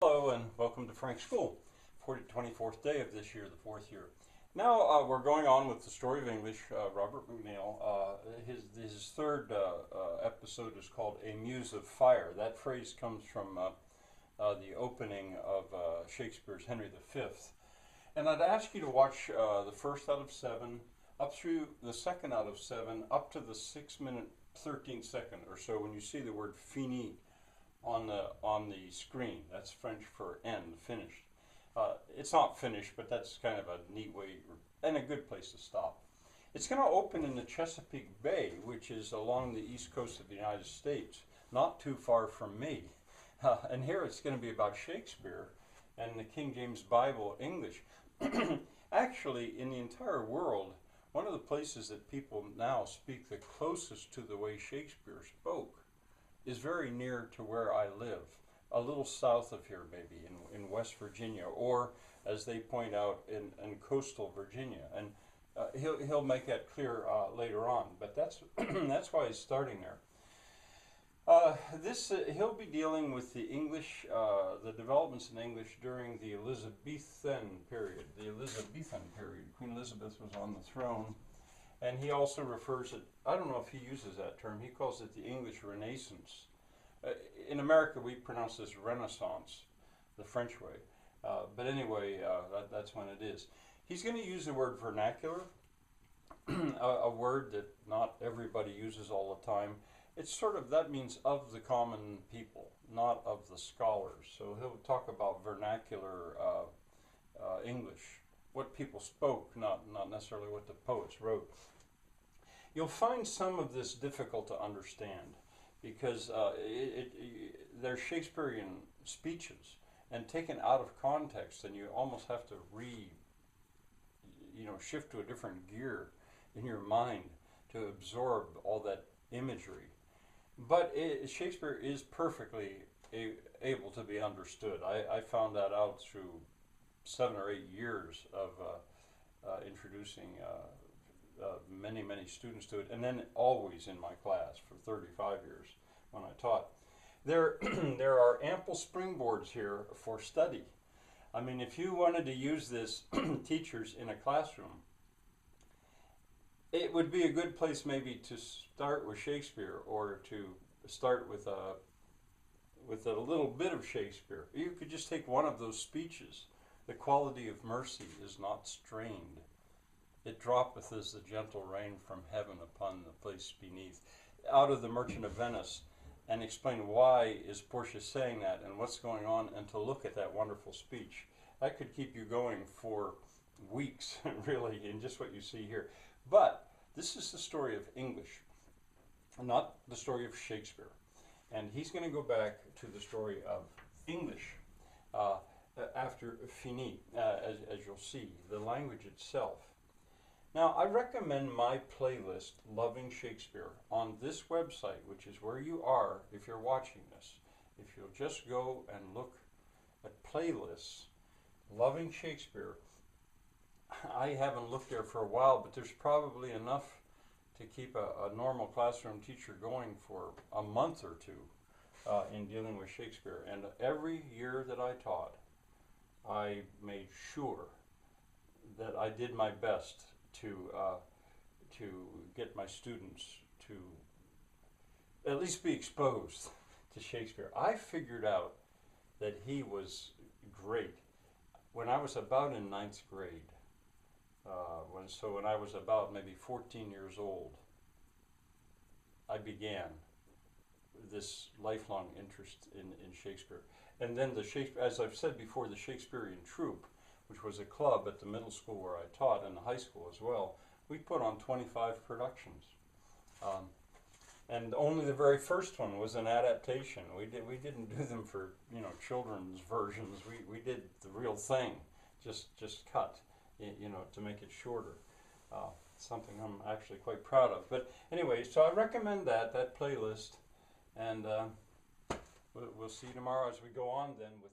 Hello and welcome to Frank's School, 24th day of this year, the fourth year. Now we're going on with the story of English, Robert MacNeil. His third episode is called A Muse of Fire. That phrase comes from the opening of Shakespeare's Henry V. And I'd ask you to watch the first out of 7, up through the second out of 7, up to the 6-minute 13 second or so when you see the word fini on the screen. That's French for end, finished. It's not finished, but that's kind of a neat way and a good place to stop. It's going to open in the Chesapeake Bay, which is along the east coast of the United States, not too far from me. And here it's going to be about Shakespeare and the King James Bible English. Actually, in the entire world, one of the places that people now speak the closest to the way Shakespeare spoke is very near to where I live, a little south of here maybe, in West Virginia, or as they point out, in coastal Virginia. And he'll make that clear later on, but that's that's why he's starting there. He'll be dealing with the English, the developments in English during the Elizabethan period. Queen Elizabeth was on the throne. And he also refers it, I don't know if he uses that term, he calls it the English Renaissance. In America we pronounce this Renaissance, the French way. But anyway, that's when it is. He's going to use the word vernacular, a word that not everybody uses all the time. It's sort of, that means of the common people, not of the scholars. So he'll talk about vernacular English, what people spoke, not necessarily what the poets wrote. You'll find some of this difficult to understand because they're Shakespearean speeches and taken out of context, and you almost have to shift to a different gear in your mind to absorb all that imagery. But Shakespeare is perfectly able to be understood. I found that out through 7 or 8 years of introducing many students to it, and then always in my class for 35 years when I taught. There are ample springboards here for study. I mean, if you wanted to use this, teachers in a classroom, it would be a good place maybe to start with Shakespeare, or to start with a little bit of Shakespeare. You could just take one of those speeches. The quality of mercy is not strained. It droppeth as the gentle rain from heaven upon the place beneath. Out of the Merchant of Venice, and explain why is Portia saying that and what's going on, and to look at that wonderful speech. That could keep you going for weeks, really, in just what you see here. But this is the story of English, not the story of Shakespeare. And he's going to go back to the story of English after fini, as you'll see, the language itself. Now, I recommend my playlist, Loving Shakespeare, on this website, which is where you are if you're watching this. If you'll just go and look at playlists, Loving Shakespeare. I haven't looked there for a while, but there's probably enough to keep a normal classroom teacher going for a month or two in dealing with Shakespeare. And every year that I taught, I made sure that I did my best to get my students to at least be exposed to Shakespeare. I figured out that he was great when I was about in 9th grade. When I was about maybe 14 years old, I began this lifelong interest in Shakespeare. And then as I've said before, the Shakespearean Troupe, which was a club at the middle school where I taught, and the high school as well, we put on 25 productions. And only the very first one was an adaptation. We didn't do them for children's versions. We did the real thing, just cut, to make it shorter. Something I'm actually quite proud of. But anyway, so I recommend that playlist, and we'll see you tomorrow as we go on then with